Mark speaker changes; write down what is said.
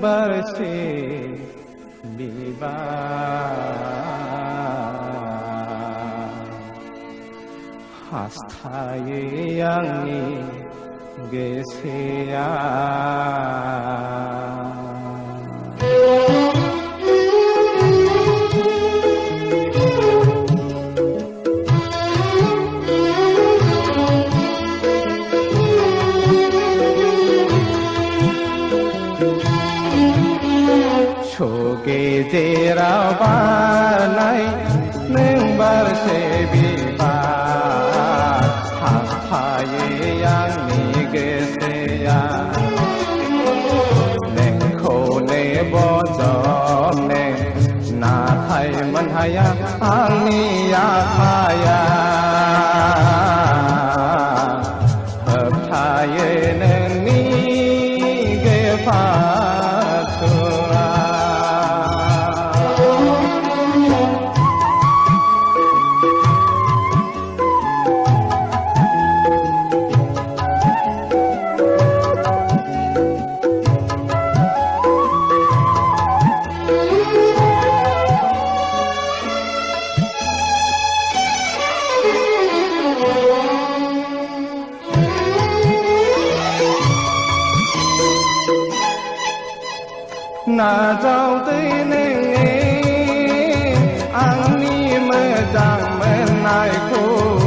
Speaker 1: berse biba hastaye yangi geseya Choge jera banai neng berse biba hastaye yang ni geseya neng khone bojom neng na thai man haya angni ya khaya hợp thaye neng ni ge pha Na trao tới nên anh ni mơ rằng bên này cô